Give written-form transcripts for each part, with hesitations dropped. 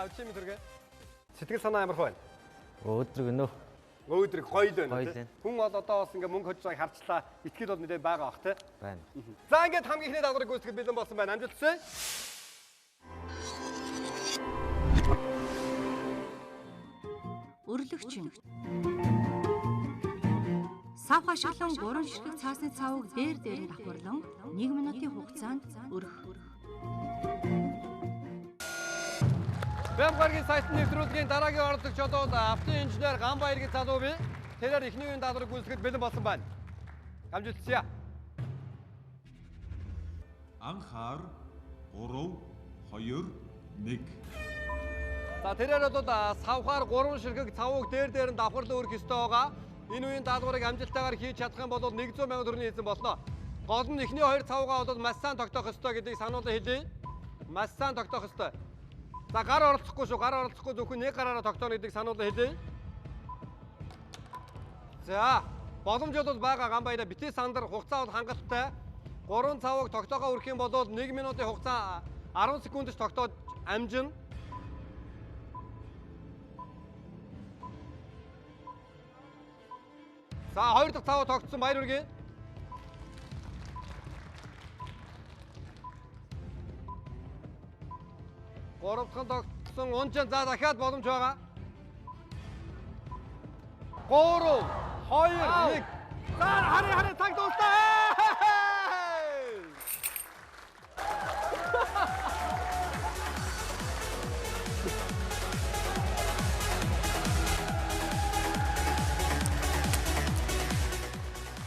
За өчигний төргөө. Сэтгэл санаа ямар байна? Өдрөг нөө. Өөдрөг гоё л байна. Гоё л байна. Хүн бол одоо бас ингээ мөнгө хожиж байгааг харчлаа. Итгэл бол нэлээд байгаа бах тий. Байна. За ингээд хамгийн ихний даалгаврыг гүйцэтгэх бэлэн болсон байна. Амжилт хүсье. Өрлөгчин. Сав хашиглан 3 ширхэг цаасны цавыг дээр нь давхарлан 1 минутын хугацаанд өргөх. Бямгаргийн сайтын нэвтрүүлгийн дараагийн оролцогч одоо автоинженер Ганбаяргийн залуу бий. Тэрээр эхний үеийн даалгаврыг гүйцэтгэхэд бэлэн болсон байна. Амжилт хүсье. Анхаар 3 2 1. За тэрээр одоо савхаар 3 ширхэг цавыг дээр нь давхарлан өргөх ёстой байгаа. Энэ үеийн даалгаврыг амжилттайгаар хийж чадах юм бол 100 сая төгрөгийн эзэн болно. Гол нь эхний хоёр цавгаа бол маш сайн тогтоох ёстой гэдгийг сануулсан хэлье. Маш сайн тогтоох ёстой. За гар оролцохгүй шүү. Гар оролцохгүй зөвхөн нэг гараараа тогтооно гэдгийг сануулсан хэлье. За боломж бол байгаа Ганбаяра битээ сандар хугацаа бол хангалттай. 3 цавыг тогтоохоо өрөх юм бол 1 минутын хугацаа 10 секундч тогтоож амжина. За хоёр дахь цаваа тогтсон баяр хүргэе. Гурав дахь тогтсон унжин за дахиад боломж байгаа. 3 2 1. За харин цаг дуустаа.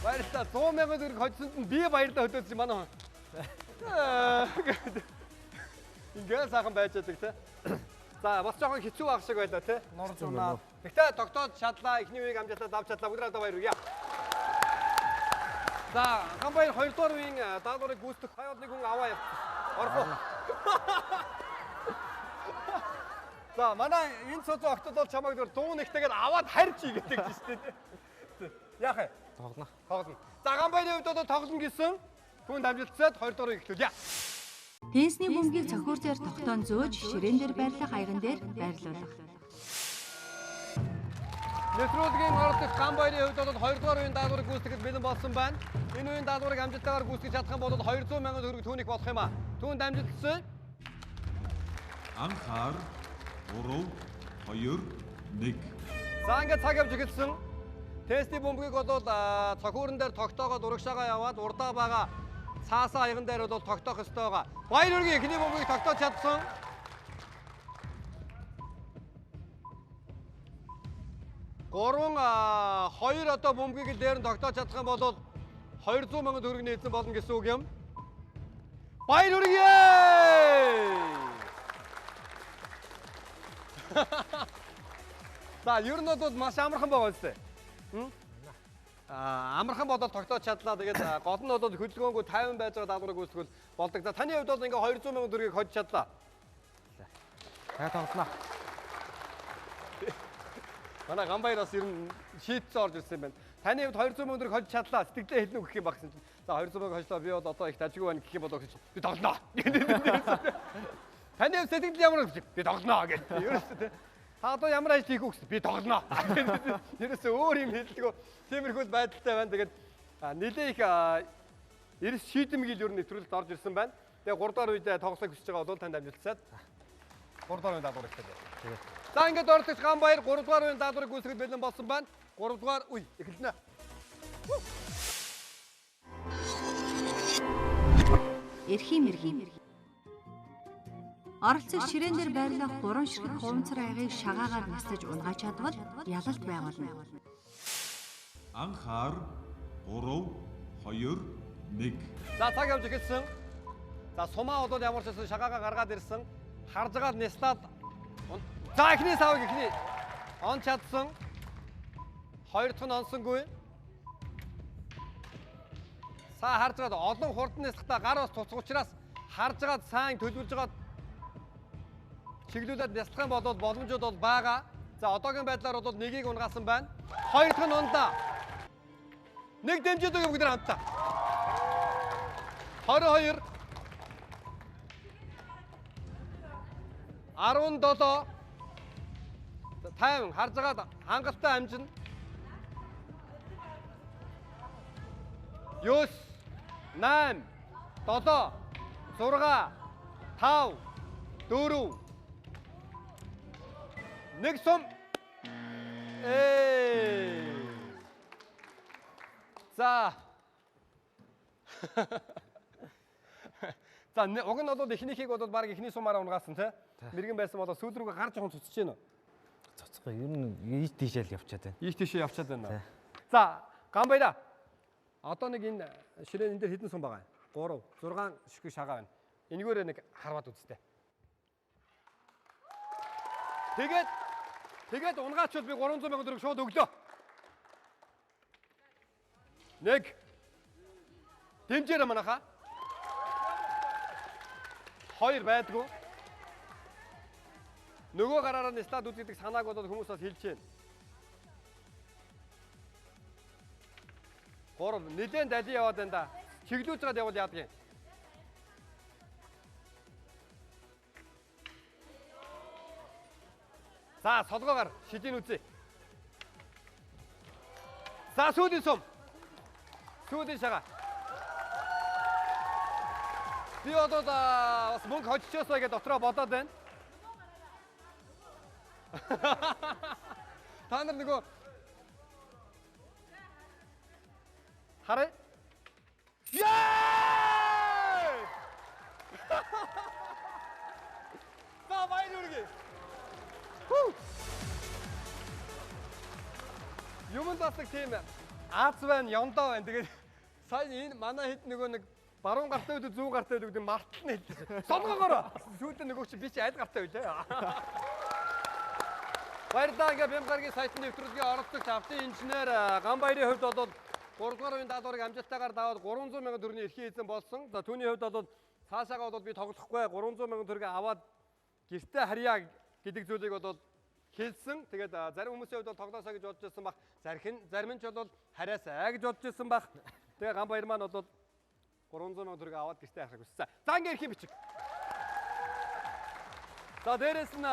Баярлалаа. 100 сая төгрөг хоцсонд нь би баярлалаа хөдөөсөн манай. Ингээд сайхан байж байгаа те. За бас жоохон хэцүү байх шиг байлаа те. Нур зунаа. Тэгтээ тогтоод чадлаа. Эхний үеийг амжилтаар давж чадлаа. Бүгд баяр хүргэе. За Ганбаяр 2 дугаар үеийн даалгаврыг гүйцэтгэх хаяад нэг хүн аваа явах. Орхоо. За манай энэ цоцоо октод бол чамайг зөв 100 нэгтэйгээр аваад харьж игээд гэж шүү дээ. Яах вэ? Тоглоно. Тоглоно. За Ганбаярын хувьд одоо тоглоно гэсэн түүнд амжилтсаад 2 дугаар эхлүүлье. Тенсний бөмбөгийг цохиур дээр тогтоон зөөж, ширээн дээр байрлах аяган дээр байрлуулах. Нэвтрүүлгийн оролцогч Ганбаярын хувьд бол 2 дугаар үеийн даалгаврыг гүйцэтгэхэд бэлэн болсон байна. Энэ үеийн даалгаврыг амжилттайгаар гүйцэтгэж чадах юм бол 200 сая төгрөг түүнийг болох юм а. Түүнд амжилт хүсье. Анхаар 3 2 1. За ингээд цаг явж эхэлсэн. Тестний бөмбөгийг бол цохиурн дээр тогтоогоод урагшаага яваад урдаа байгаа цаасаа аяган дээр бол тогтоох ёстой байгаа. Баяр хүргэе эхний бөмбөгийг тогтоож чадсан. Гурван 2 одоо бөмбөгийг дээр нь тогтоож чадах юм бол 200 сая төгрөгийн эзэн болно гэсэн үг юм. Баяр хүргэе! За ер нь бол маш амархан байгаа үстэй. Амархан бодол тогтоож чадлаа. Тэгээд гол нь бол хөдөлгөөнгөө 50 байж байгаа даалгаврыг гүйцэтгэл болдог. За таны хувьд бол ингээ 200 сая төгрөгийг хожиж чадлаа. Дахиад тоглоно. Манай Ганбаяр бас ер нь шийдсэн орж ирсэн байна. Таны хувьд 200 сая төгрөг хожиж чадлаа. Сэтгэлдээ хэлнэ гэх юм багсан чинь. За 200 сая хожлоо. Би бол одоо их дажгүй байна гэх юм бол би тоглоно. Таны хувьд сэтгэлд ямар вэ? Би тоглоно гэж. Ерөөсөө тэ. Та одоо ямар ажил хийх үү гэсэн би тоглоно. Ерөөсөө өөр юм хэлдэг. Тиймэрхүү байдалтай байна. Тэгээд нэлээ их эрс шийдэмгийл ер нь нэвтрүүлэлт орж ирсэн байна. Тэгээ 3 дахь үед тоглохыг хүсэж байгаа бол танд амжилтсаад 3 дахь үед даалгавар эхэллээ. Тэгээд за ингээд оролцогч Ганбаяр 3 дахь үеийн даалгаврыг гүйцэтгэж бэлэн болсон байна. 3 дахь үе эхэлнэ. Эрхим. Оролцогч ширээн дээр байрлах 3 ширхэг хуванцар аягыг шагаагаар настаж унгааж чадвал ялалт байгуулна. Анхаар 3 2 1. За цаг явж эхэлсэн. За сумаа бол ямар ч байсан шагаага гаргаад ирсэн. Харжгаад няслаад за эхний савыг эхний он чадсан. Хоёр дахь нь онсонгүй. Са харжгаад олон хурдан няслахтаа гар бас туцах учраас харжгаад сайн төлөвлөж жагаад чиглүүлээд няслах юм бол боломжууд бол байгаа. За одоогийн байдлаар бол нэгийг унгаасан байна. Хоёр дахь нь ундаа. Нэг дэмжиж өгөө бүгд хамтдаа. 22 17 50 харж байгаа хангалттай амжина. 9 8 7 6 5 4 1 сум. За. За уг нь бол эхнийхийг бол баг эхний сумаараа унгаасан тий. Мэргэн байсан бол сүүл рүүгээ гар жоохон цуцж байна уу? Цоцгоо ер нь ийш тийшээ л явчаад байна. Ийш тийшээ явчаад байна. За, Гамбайда. Одоо нэг энэ ширээн энэ дээр хэдэн сум байгаа юм? 3 6 ширхэг шагаа байна. Энэгээр нэг харваад үзтээ. Тэгээд унгаачвал би 300 сая төгрөг шууд өглөө. Нэг дэмжээрэй манайхаа. 2 байдгүй. Нөгөө гараараа нь стад үздэг санааг бодоод хүмүүс бас хэлж байна. 3 нэлээд дали яваад байна да. Чиглүүлж гад явал яадаг юм. За, солгоогоор шидийн үзье. За, сүүлийн сум. Сүүлийн шагаа. Би одоо бас мөнгө хоччихсоо гэж дотроо бодоод байна. Та нар нөгөө хараа. Яа! За, баяр үргэ. Юмд басдаг тийм Аз байна, Ёндоо байна. Тэгээд сая энэ манай хэд нөгөө нэг баруун гартай үед зүүн гартай үед мартна хэлсэн. Солгоогоор. Сүүлдээ нөгөө чи би чи аль гартай үлээ. Баярлалаа ингээ Бямгаргийн сайтын нэвтрүүлгийн оролцогч автын инженер Гамбайрын хувьд бол 3 дугаар үеийн даалгаврыг амжилттайгаар даваад 300 сая төгрөгийн эрхээ эзэн болсон. За түүний хувьд бол цаашаагаа бол би тоглохгүй 300 сая төгрөгийг аваад гэртээ харьяа гэдэг зүйлийг бол хэлсэн. Тэгээд зарим хүмүүсийн хувьд бол тоглоосоо гэж бодож байсан баг. Зарим нь ч бол харьяасаа гэж бодож байсан баг. Тэгээ Гамбайр маань бол 300 сая төгрөгийг аваад гэртээ харах гэсэн. За ингээ эрхийн бичиг. За дээрээс нь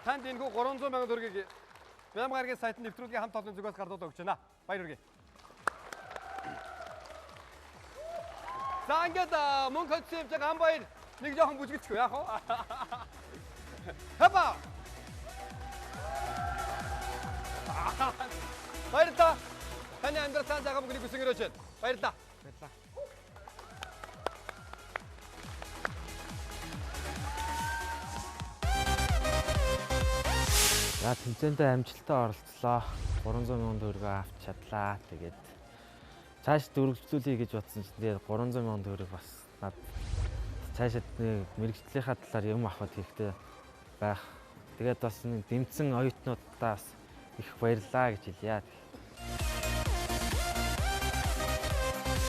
танд энэ 300 сая төгрөгийг Бямгаргийн сайтын нэвтрүүлгийн хамт олон зүгээс гардуулж өгч байна. Баяр хүргэе. За ингээд мөнгө хөдсөн юм чи Гамбайр нэг жоохон бүжгэлцгүй яах вэ? Хапа. Баярлалаа. Таны амьдралаа цагаан мөнгөний хүсэн өрөөж байна. Баярлалаа. Баярлалаа. За тэмцээндээ амжилттай оролцлоо. 300 сая төгрөг авч чадлаа. Тэгээд цааш дөрвөлжлүүлэе гэж бодсон чинь тэгээд 300 сая төгрөг бас над цаашаа мэрэгжлийнхаа талаар юм авах хэрэгтэй байх. Тэгээд бас дэмцэн оюутнуудаас их баярлалаа гэж хэлье.